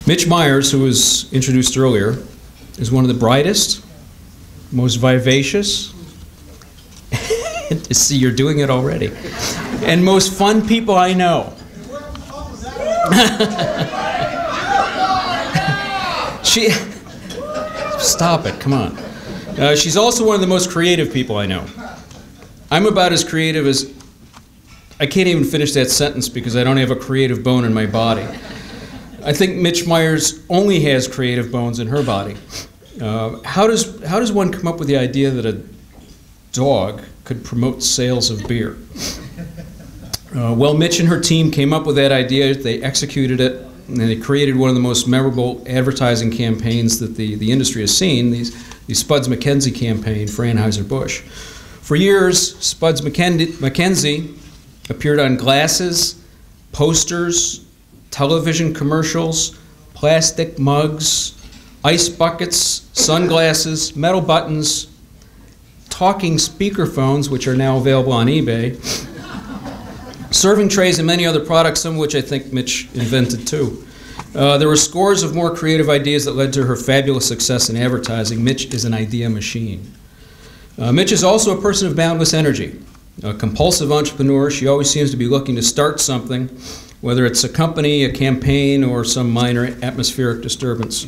Mitch Meyers, who was introduced earlier, is one of the brightest, most vivacious, see, you're doing it already, and most fun people I know. Stop it, come on. She's also one of the most creative people I know. I'm about as creative as, I can't even finish that sentence because I don't have a creative bone in my body. I think Mitch Meyers only has creative bones in her body. How does one come up with the idea that a dog could promote sales of beer? Well, Mitch and her team came up with that idea, they executed it, and they created one of the most memorable advertising campaigns that the industry has seen, the Spuds MacKenzie campaign for Anheuser-Busch. For years, Spuds MacKenzie appeared on glasses, posters, television commercials, plastic mugs, ice buckets, sunglasses, metal buttons, talking speakerphones, which are now available on eBay, serving trays, and many other products, some of which I think Mitch invented too. There were scores of more creative ideas that led to her fabulous success in advertising. Mitch is an idea machine. Mitch is also a person of boundless energy. A compulsive entrepreneur, she always seems to be looking to start something, whether it's a company, a campaign, or some minor atmospheric disturbance.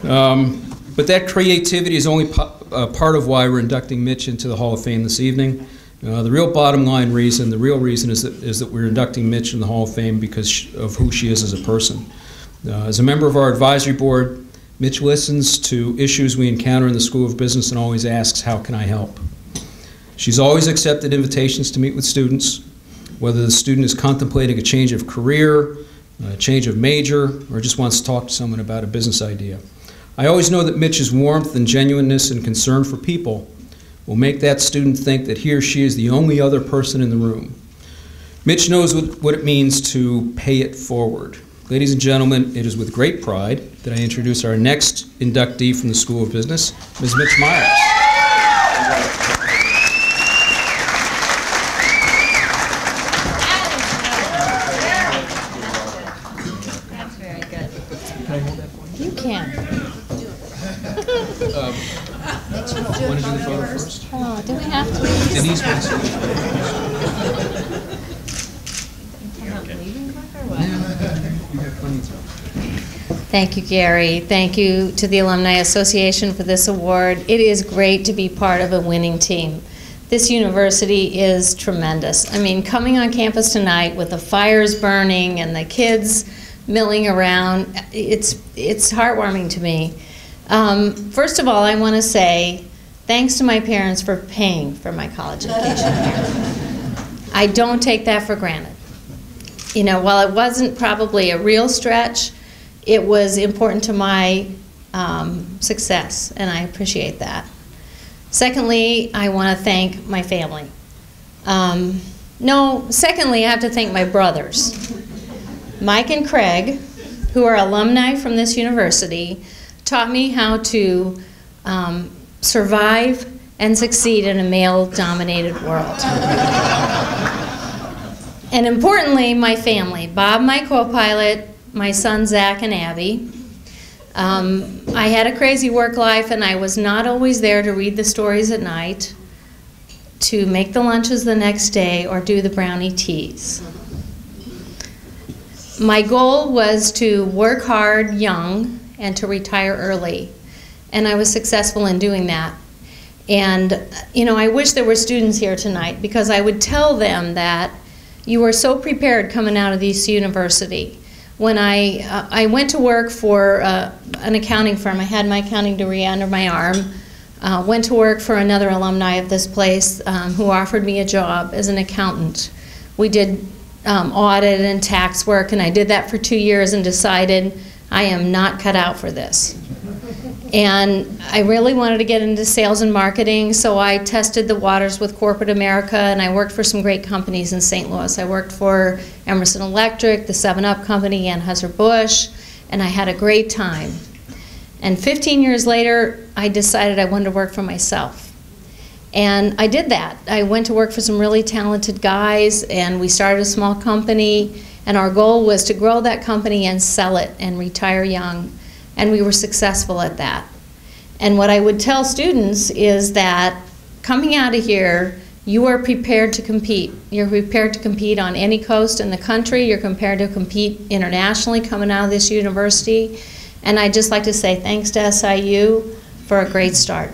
But that creativity is only part of why we're inducting Mitch into the Hall of Fame this evening. The real bottom line reason, the real reason is that we're inducting Mitch in the Hall of Fame because of who she is as a person. As a member of our advisory board, Mitch listens to issues we encounter in the School of Business and always asks, how can I help? She's always accepted invitations to meet with students, whether the student is contemplating a change of career, a change of major, or just wants to talk to someone about a business idea. I always know that Mitch's warmth and genuineness and concern for people will make that student think that he or she is the only other person in the room. Mitch knows what it means to pay it forward. Ladies and gentlemen, it is with great pride that I introduce our next inductee from the School of Business, Ms. Mitch Meyers. That's very good. Can I hold that for you? You can. Want to do the photo first? Oh, do we have to? Denise wants to. Thank you, Gary. Thank you to the Alumni Association for this award. It is great to be part of a winning team. This university is tremendous. I mean, coming on campus tonight with the fires burning and the kids milling around, it's heartwarming to me. First of all, I want to say thanks to my parents for paying for my college education here. I don't take that for granted. You know, while it wasn't probably a real stretch, it was important to my success, and I appreciate that. Secondly, I want to thank my family. Secondly, I have to thank my brothers. Mike and Craig, who are alumni from this university, taught me how to survive and succeed in a male-dominated world. And importantly, my family, Bob, my co-pilot, my son Zach and Abby. I had a crazy work life and I was not always there to read the stories at night, to make the lunches the next day, or do the brownie teas. My goal was to work hard young and to retire early, and I was successful in doing that. And you know, I wish there were students here tonight because I would tell them that you were so prepared coming out of this university. When I went to work for an accounting firm, I had my accounting degree under my arm, went to work for another alumni of this place who offered me a job as an accountant. We did audit and tax work, and I did that for 2 years and decided I am not cut out for this. And I really wanted to get into sales and marketing, so I tested the waters with corporate America, and I worked for some great companies in St. Louis. I worked for Emerson Electric, the 7-Up Company, Anheuser-Busch, and I had a great time. And 15 years later, I decided I wanted to work for myself. And I did that. I went to work for some really talented guys, and we started a small company, And our goal was to grow that company and sell it and retire young. And we were successful at that. And what I would tell students is that coming out of here, you are prepared to compete. You're prepared to compete on any coast in the country. You're prepared to compete internationally coming out of this university. And I'd just like to say thanks to SIU for a great start.